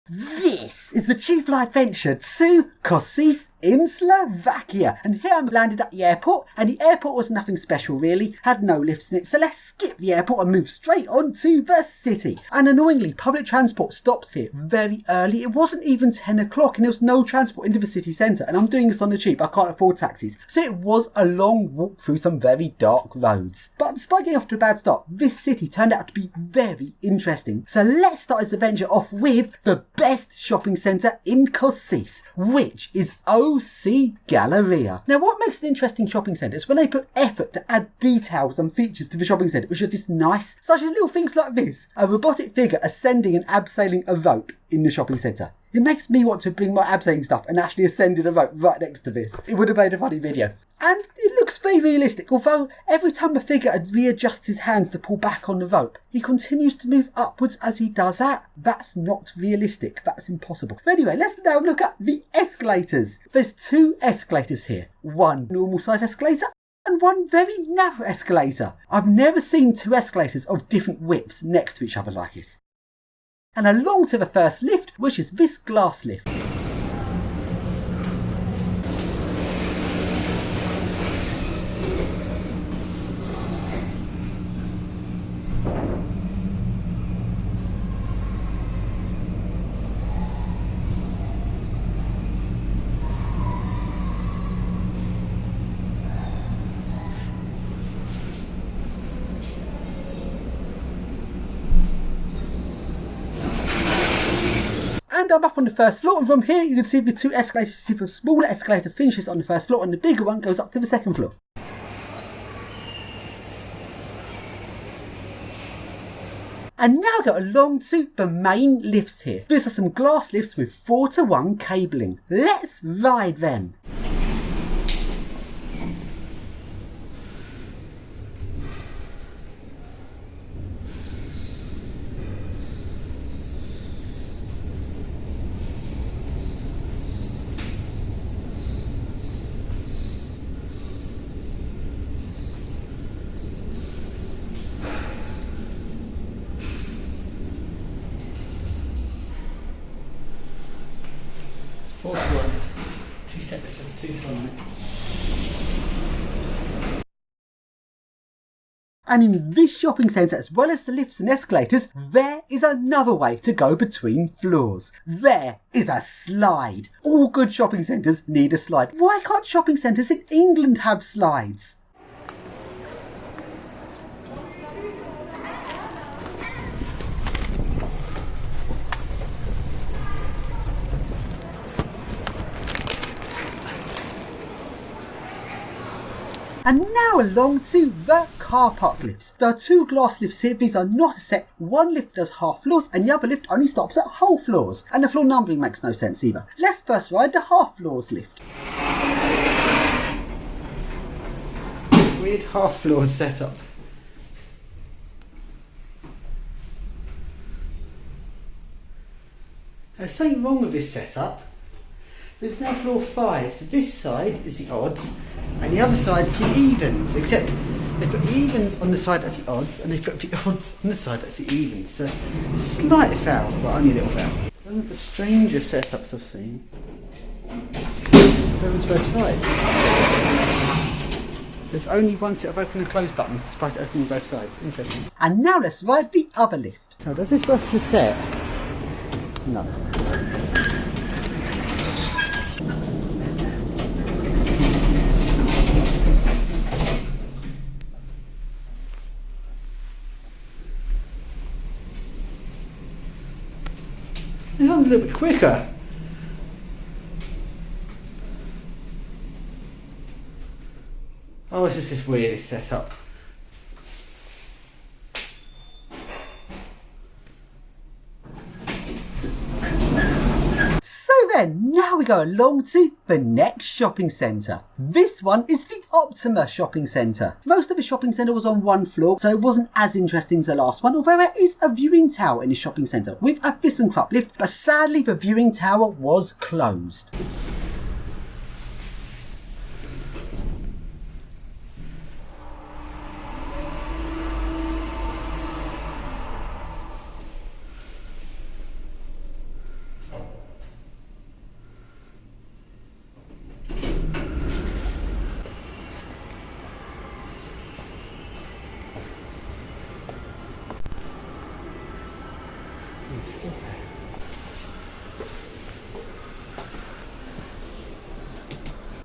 This is the cheap adventure to Kosice in Slovakia, and here I'm landed at the airport, and the airport was nothing special really, had no lifts in it, so let's skip the airport and move straight on to the city. And annoyingly, public transport stops here very early. It wasn't even 10 o'clock and there was no transport into the city centre, and I'm doing this on the cheap, I can't afford taxis, so it was a long walk through some very dark roads. But despite getting off to a bad start, this city turned out to be very interesting. So let's start this adventure off with the best shopping centre in Kosice, which is OC Galleria. Now, what makes an interesting shopping centre is when they put effort to add details and features to the shopping centre which are just nice, such as little things like this, a robotic figure ascending and abseiling a rope in the shopping centre. It makes me want to bring my abseiling stuff and actually ascended a rope right next to this. It would have made a funny video. And it looks very realistic, although every time the figure readjusts his hands to pull back on the rope, he continues to move upwards as he does that. That's not realistic, that's impossible. But anyway, let's now look at the escalators. There's two escalators here. One normal size escalator and one very narrow escalator. I've never seen two escalators of different widths next to each other like this. And along to the first lift, which is this glass lift. And I'm up on the first floor, and from here you can see the two escalators. See the smaller escalator finishes on the first floor and the bigger one goes up to the second floor. And now go along to the main lifts here. These are some glass lifts with 4:1 cabling. Let's ride them. Fourth one, 2 sets of 2 on it. And in this shopping centre, as well as the lifts and escalators, there is another way to go between floors. There is a slide. All good shopping centres need a slide. Why can't shopping centres in England have slides? And now along to the car park lifts. There are two glass lifts here. These are not a set. One lift does half floors and the other lift only stops at whole floors. And the floor numbering makes no sense either. Let's first ride the half floors lift. Weird half floors setup. There's something wrong with this setup. There's now floor 5, so this side is the odds and the other side's the evens, except they put the evens on the side that's the odds and they put the odds on the side that's the evens, so slight foul, but only a little foul. One of the strangest setups I've seen. Over to both sides. There's only one set of open and close buttons despite opening both sides. Interesting. And now let's ride the other lift. Now, does this work as a set? No. This one's a little bit quicker. Oh, it's just this weirdest setup. So then, now we go along to the next shopping centre. This one is the Optima shopping centre. Most of the shopping centre was on one floor, so it wasn't as interesting as the last one, although there is a viewing tower in the shopping centre with a ThyssenKrupp lift, but sadly the viewing tower was closed.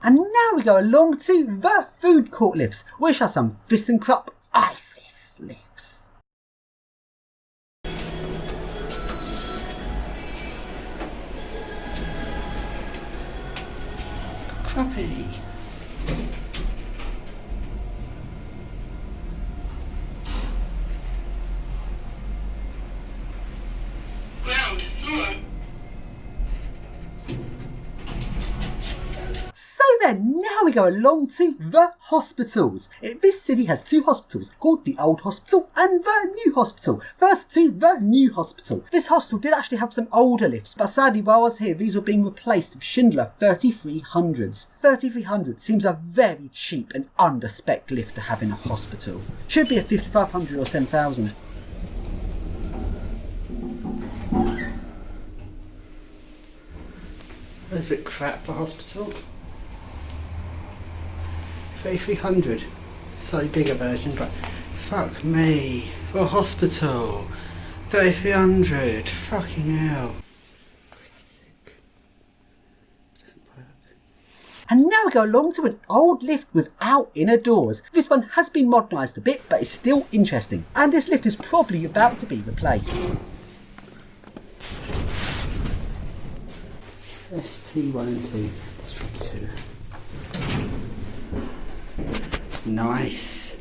And now we go along to the food court lifts, which are some ThyssenKrupp ISIS lifts. Crappy. Ground floor. So then, now we go along to the hospitals. This city has two hospitals, called the Old Hospital and the New Hospital. First to the New Hospital. This hospital did actually have some older lifts, but sadly while I was here, these were being replaced with Schindler 3300s. 3300 seems a very cheap and under-spec lift to have in a hospital. Should be a 5500 or 7000. That's a bit crap for hospital. 3300, slightly bigger version, but fuck me, for a hospital, 3300, fucking hell. Doesn't work. And now we go along to an old lift without inner doors. This one has been modernised a bit, but it's still interesting. And this lift is probably about to be replaced. SP1 and 2, let's try 2. Nice.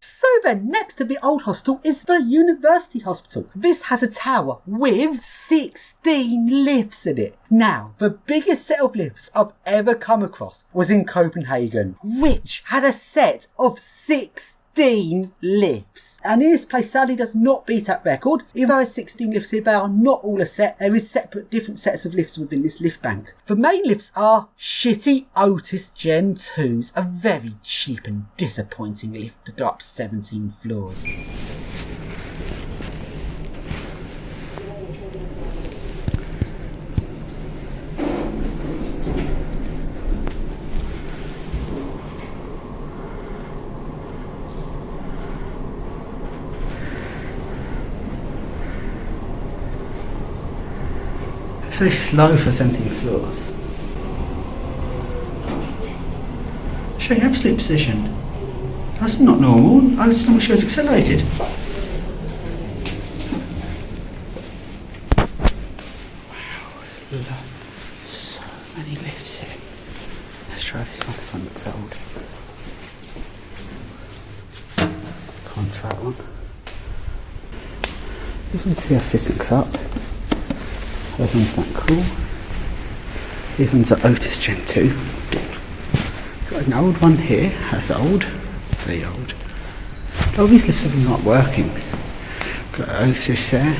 So then, next to the old hospital is the University Hospital. This has a tower with 16 lifts in it. Now, the biggest set of lifts I've ever come across was in Copenhagen, which had a set of 16 lifts. And this place sadly does not beat that record. Even though there's 16 lifts here, they are not all a set. There is separate different sets of lifts within this lift bank. The main lifts are shitty Otis Gen 2s, a very cheap and disappointing lift to go up 17 floors. It's very slow for 17 floors. Showing absolute position. That's not normal. Oh, it's not shows accelerated. Wow, so many lifts here. Let's try this one. This one looks old. Can't try that one. This one's here, ThyssenKrupp. Those ones that cool. These ones are Otis Gen 2. Got an old one here. That's old. Very old. Oh, these lifts are not working. Got Otis there.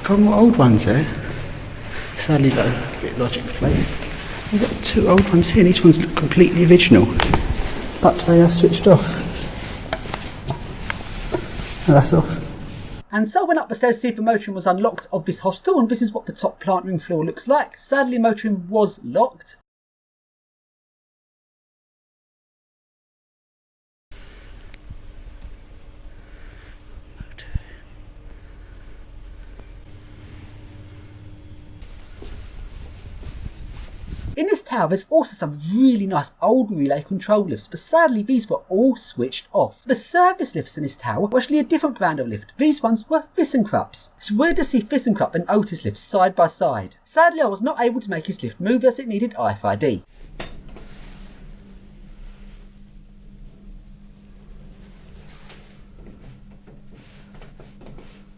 Got more old ones there. Sadly though, a bit logic replaced. We've got two old ones here. These ones look completely original. But they are switched off. Oh, that's off. And so I went up the stairs to see if the motoring was unlocked of this hospital, and this is what the top plant room floor looks like. Sadly, motoring was locked. In this tower there's also some really nice old relay control lifts, but sadly these were all switched off. The service lifts in this tower were actually a different brand of lift. These ones were ThyssenKrupps. It's weird to see ThyssenKrupp and Otis lifts side by side. Sadly I was not able to make this lift move as it needed RFID.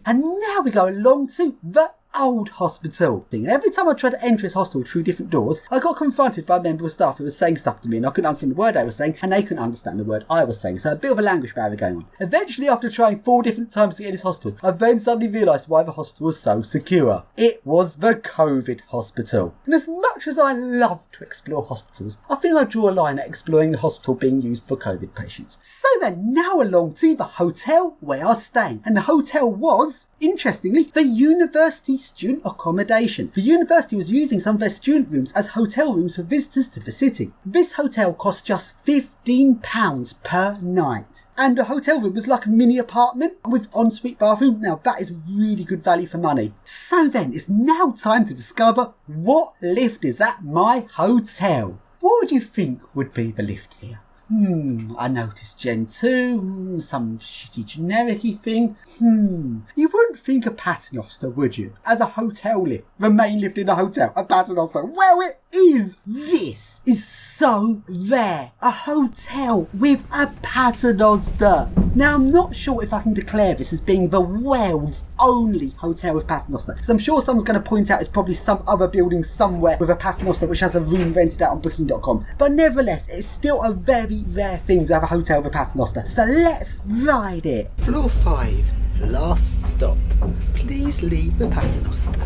And now we go along to the old hospital. And every time I tried to enter this hospital through different doors, I got confronted by a member of staff who was saying stuff to me and I couldn't understand the word I was saying and they couldn't understand the word I was saying, so a bit of a language barrier going on. Eventually, after trying 4 different times to get in this hospital, I then suddenly realised why the hospital was so secure. It was the COVID hospital. And as much as I love to explore hospitals, I think I draw a line at exploring the hospital being used for COVID patients. So then, now along to the hotel where I was staying, and the hotel was Interestingly, the university student accommodation. The university was using some of their student rooms as hotel rooms for visitors to the city. This hotel cost just £15 per night. And the hotel room was like a mini apartment with ensuite bathroom. Now that is really good value for money. So then it's now time to discover what lift is at my hotel. What would you think would be the lift here? I noticed Gen 2, some shitty generic-y thing. You wouldn't think a paternoster, would you? As a hotel lift, the main lift in a hotel, a paternoster. Well, it is! This is so rare. A hotel with a paternoster. Now, I'm not sure if I can declare this as being the world's only hotel with paternoster, because I'm sure someone's going to point out it's probably some other building somewhere with a paternoster which has a room rented out on booking.com. But nevertheless, it's still a very rare thing to have a hotel with a paternoster. So let's ride it. Floor 5, last stop. Please leave the paternoster.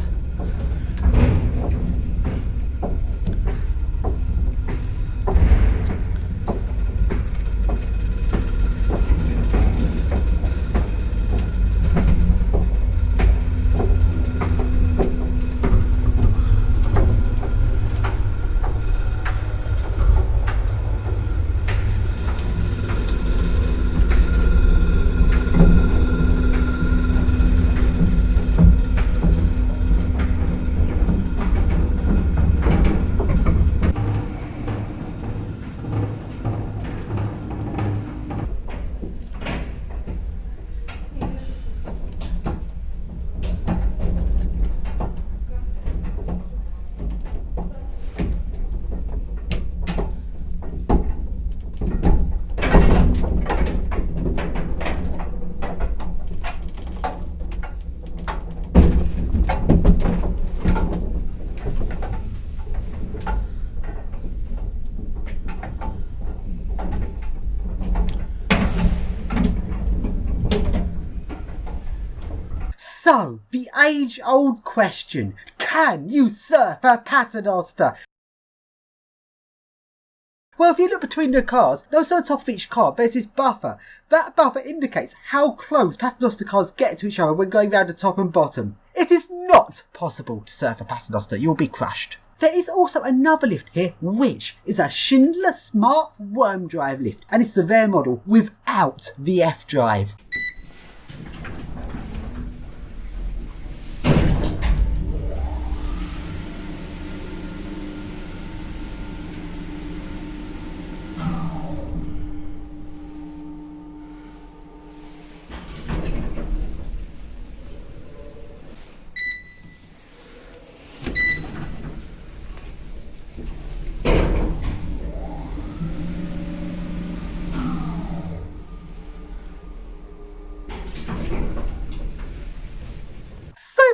So, the age-old question, can you surf a paternoster? Well, if you look between the cars, notice on top of each car there's this buffer. That buffer indicates how close paternoster cars get to each other when going round the top and bottom. It is not possible to surf a paternoster, you'll be crushed. There is also another lift here, which is a Schindler Smart Worm Drive lift, and it's the rare model without the F drive.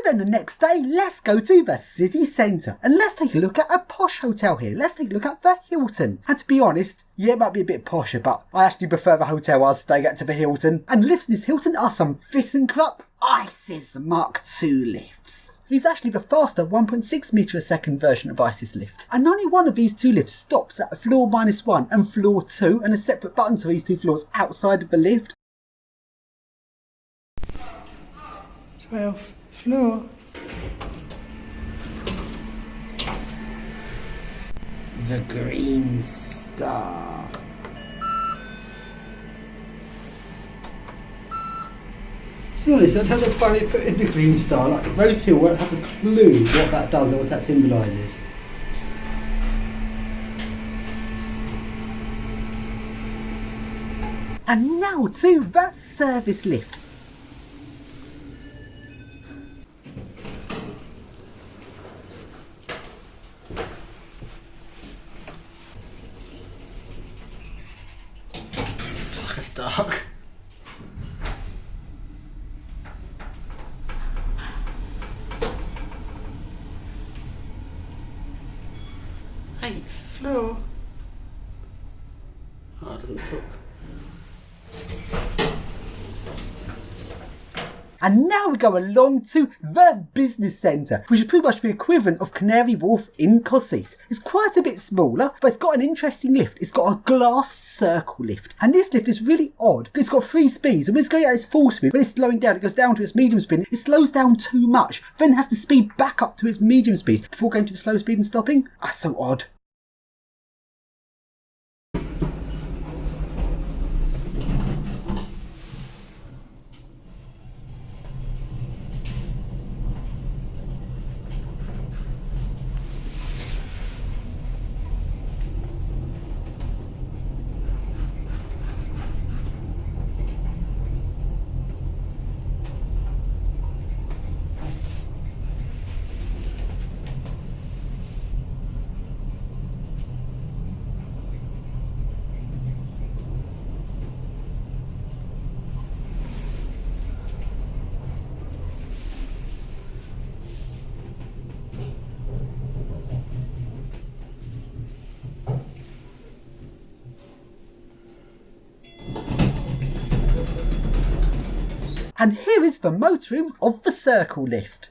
Then the next day, let's go to the city centre and let's take a look at a posh hotel here. Let's take a look at the Hilton. And to be honest, yeah, it might be a bit posher, but I actually prefer the hotel I was staying at to the Hilton. And lifts in this Hilton are some ThyssenKrupp ISIS Mark II lifts. It's actually the faster 1.6 metre a second version of ISIS lift. And only one of these two lifts stops at floor -1 and floor 2, and a separate button to these two floors outside of the lift. 12th floor. The Green Star. To be honest, I don't know why they put in the Green Star. Like, most people won't have a clue what that does or what that symbolises. And now to the service lift. It's dark. Eighth floor. Oh, it doesn't talk. And now we go along to the business centre, which is pretty much the equivalent of Canary Wharf in Kosice. It's quite a bit smaller, but it's got an interesting lift. It's got a glass circle lift. And this lift is really odd. It's got 3 speeds, and when it's going at its full speed, when it's slowing down, it goes down to its medium speed. It slows down too much, then it has to speed back up to its medium speed before going to the slow speed and stopping. That's so odd. And here is the motorroom of the circle lift.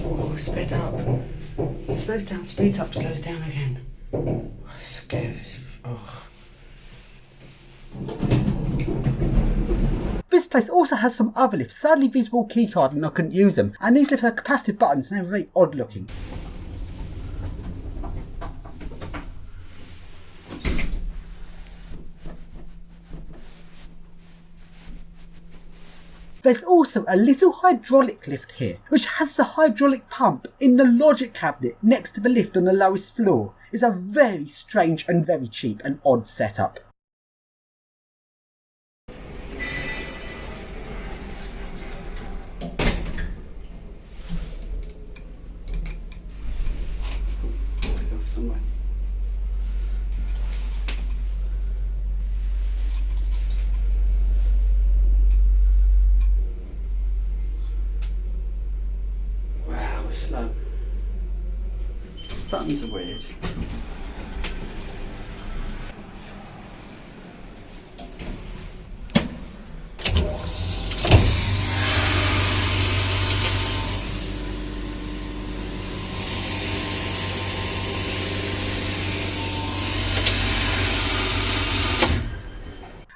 Oh, sped up. It slows down, speeds up, slows down again. Oh, scary. Oh. This place also has some other lifts. Sadly, these were all keycard and I couldn't use them. And these lifts have capacitive buttons and they're very odd looking. There's also a little hydraulic lift here, which has the hydraulic pump in the logic cabinet next to the lift on the lowest floor. It's a very strange and very cheap and odd setup. Somewhere. Wow, it's slow. Buttons are weird.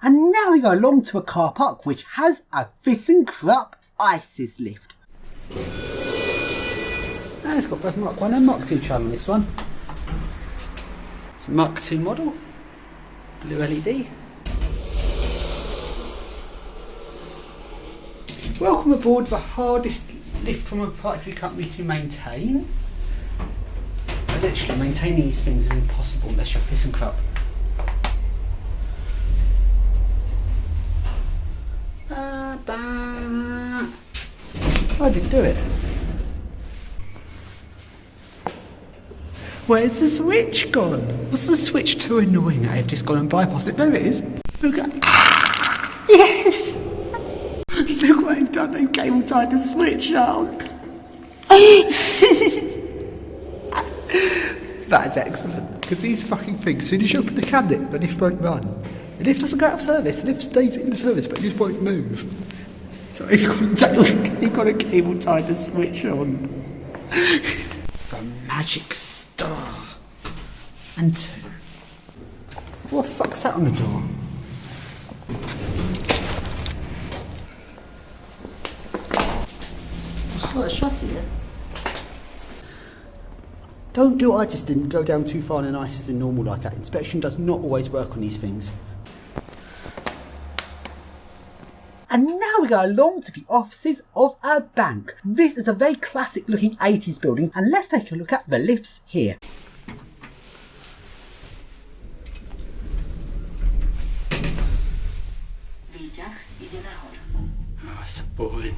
And now we go along to a car park which has a ThyssenKrupp ISIS lift. Ah, it's got both Mark 1 and Mark 2 trim on this one. It's a Mark 2 model, blue LED. Welcome aboard the hardest lift from a proprietary company to maintain. Literally, maintaining these things is impossible unless you're ThyssenKrupp. I didn't do it. Where's the switch gone? What's the switch too annoying? I've just gone and bypassed it. There it is. Look at yes! Look what I've done. I've cable tied the switch on. That is excellent. Because these fucking things, as soon as you open the cabinet, the lift won't run. The lift doesn't go out of service. The lift stays in the service, but it just won't move. So he's got a cable tied to switch on. The magic star. And 2. What the fuck's that on the door? What's got a chassis here? Don't do what I just didn't, go down too far in an ISIS in normal like that. Inspection does not always work on these things. And now we go along to the offices of a bank. This is a very classic looking 80s building, and let's take a look at the lifts here. Oh, it's so boring.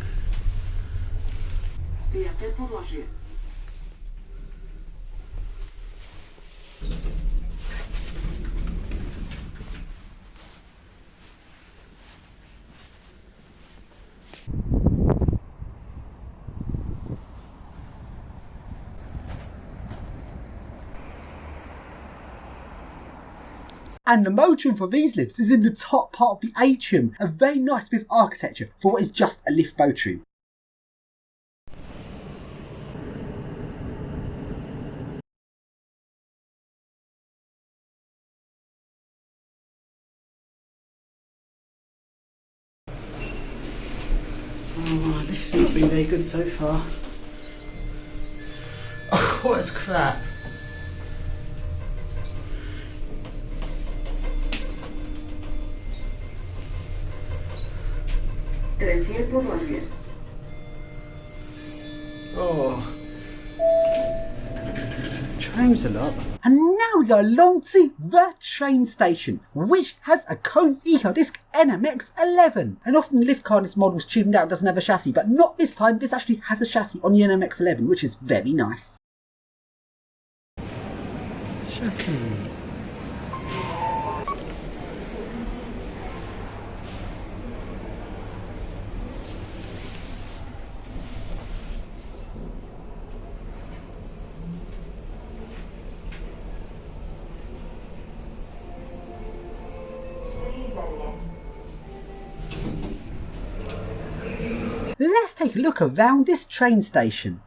And the motoring for these lifts is in the top part of the atrium, a very nice bit of architecture for what is just a lift motoring. Oh, this has not been very good so far. Oh, what is crap. Oh. Trains a lot. And now we go along to the train station, which has a cone EcoDisc NMX 11. And often the lift car in this model is tuned out, doesn't have a chassis, but not this time. This actually has a chassis on the NMX 11, which is very nice. Chassis. Let's take a look around this train station.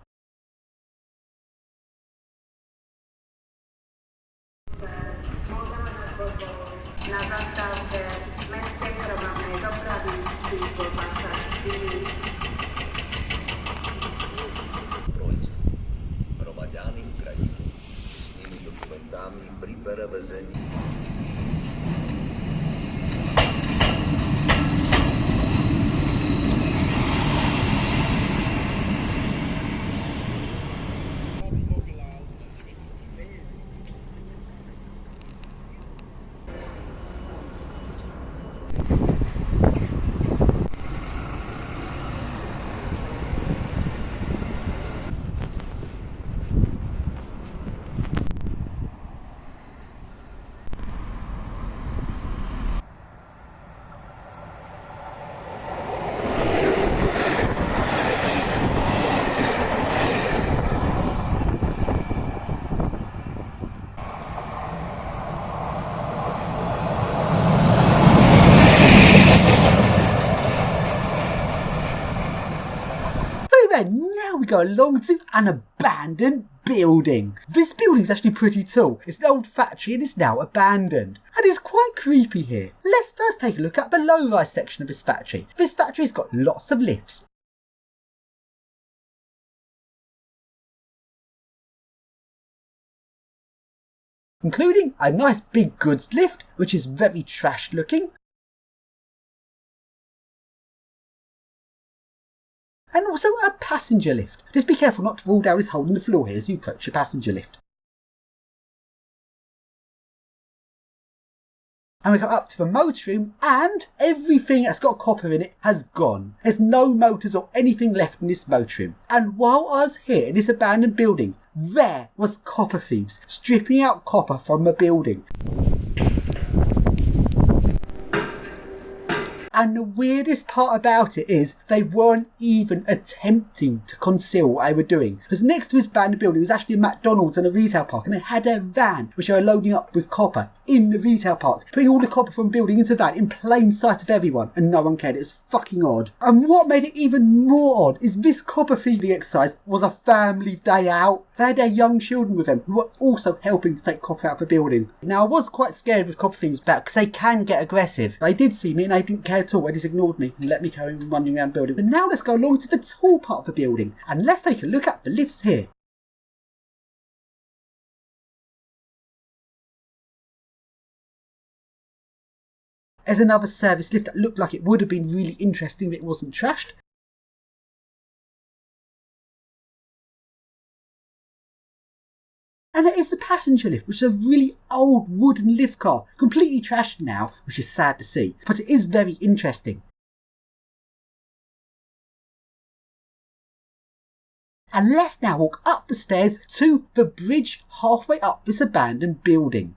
Now we go along to an abandoned building. This building is actually pretty tall. It's an old factory and it's now abandoned. And it's quite creepy here. Let's first take a look at the low-rise section of this factory. This factory's got lots of lifts. Including a nice big goods lift, which is very trashed looking. And also a passenger lift. Just be careful not to fall down this hole in the floor here as you approach your passenger lift. And we go up to the motor room and everything that's got copper in it has gone. There's no motors or anything left in this motor room. And while I was here in this abandoned building, there was copper thieves stripping out copper from the building. And the weirdest part about it is they weren't even attempting to conceal what they were doing. Because next to this abandoned building was actually a McDonald's and a retail park, and they had a van which they were loading up with copper in the retail park, putting all the copper from the building into a van in plain sight of everyone, and no one cared. It was fucking odd. And what made it even more odd is this copper thieving exercise was a family day out. They had their young children with them who were also helping to take copper out of the building. Now I was quite scared with copper thieves back because they can get aggressive. They did see me and they didn't care at all. They just ignored me and let me carry on running around the building. And now let's go along to the tall part of the building and let's take a look at the lifts here. There's another service lift that looked like it would have been really interesting if it wasn't trashed. And it is the passenger lift, which is a really old wooden lift car, completely trashed now, which is sad to see, but it is very interesting. And let's now walk up the stairs to the bridge halfway up this abandoned building.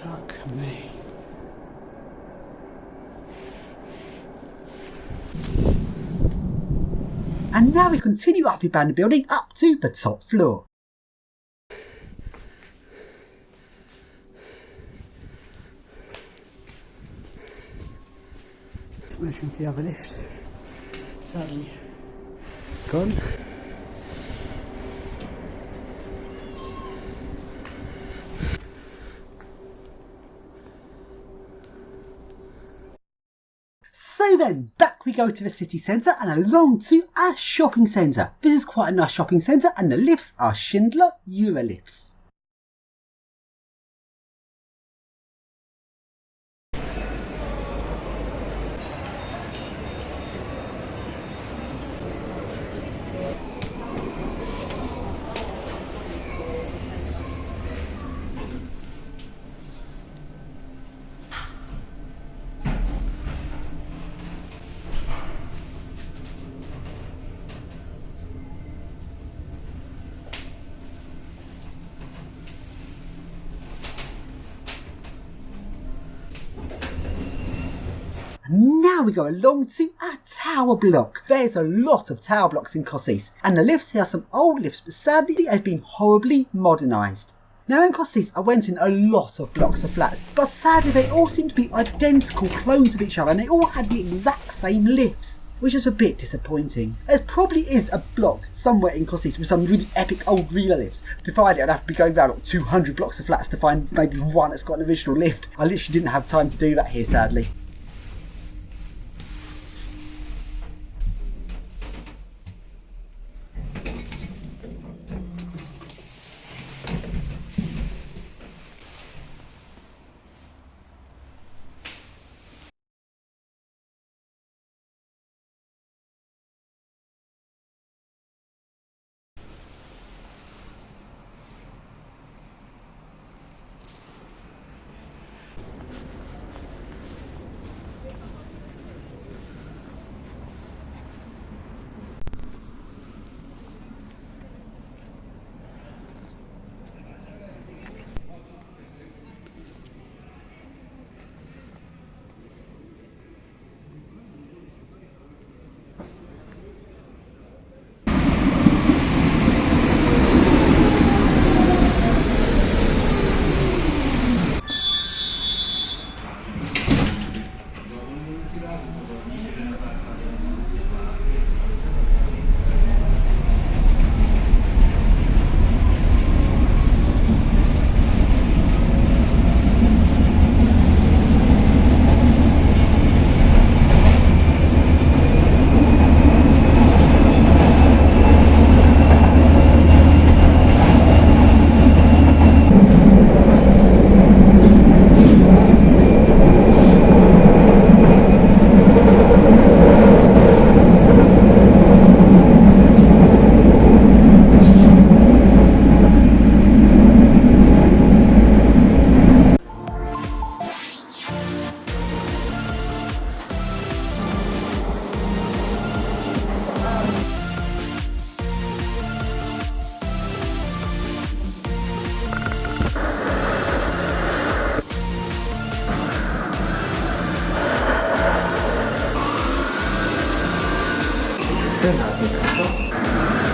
Fuck me. And now we continue up the abandoned building up to the top floor. Where's the other lift? Sadly gone. So then, back we go to the city centre and along to our shopping centre. This is quite a nice shopping centre and the lifts are Schindler Eurolifts. And now we go along to our tower block. There's a lot of tower blocks in Kosice, and the lifts here are some old lifts, but sadly they've been horribly modernised. Now in Kosice I went in a lot of blocks of flats, but sadly they all seem to be identical clones of each other and they all had the exact same lifts, which is a bit disappointing. There probably is a block somewhere in Kosice with some really epic old real lifts. To find it I'd have to be going around like 200 blocks of flats to find maybe one that's got an original lift. I literally didn't have time to do that here sadly. Then I'll do that.